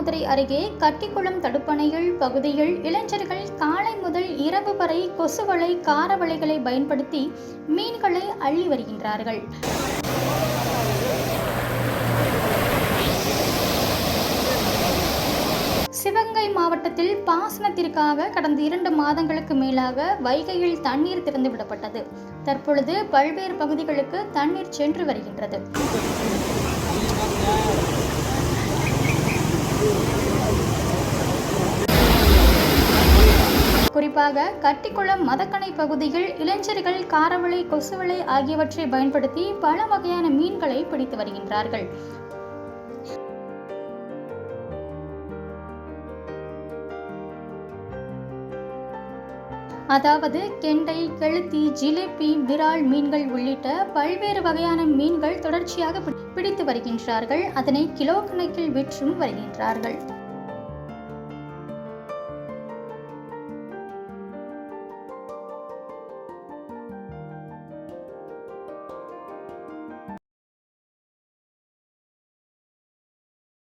மானாமதுரை அருகே கட்டிக்குளம் தடுப்பணைகள் பகுதியில் இளைஞர்கள் காலை முதல் இரவு வரை கொசுவலை காரவலைகளை பயன்படுத்தி மீன்களை அள்ளி வருகின்றார்கள். சிவகங்கை மாவட்டத்தில் பாசனத்திற்காக கடந்த 2 மாதங்களுக்கு மேலாக வைகையில் தண்ணீர் திறந்துவிடப்பட்டது. தற்பொழுது பல்வேறு பகுதிகளுக்கு தண்ணீர் சென்று வருகின்றது. குறிப்பாக கட்டிக்குளம் மதக்கணை பகுதியில் இளைஞர்கள் காரவலை கொசுவலை ஆகியவற்றை பயன்படுத்தி பல வகையான மீன்களை பிடித்து வருகின்றார்கள். அதாவது கெண்டை, கெளுத்தி, ஜிலேபி, விரால் மீன்கள் உள்ளிட்ட பல்வேறு வகையான மீன்கள் தொடர்ச்சியாக பிடித்து வருகின்றார்கள். அதனை கிலோ கணக்கில் விற்றும் வருகின்றார்கள்.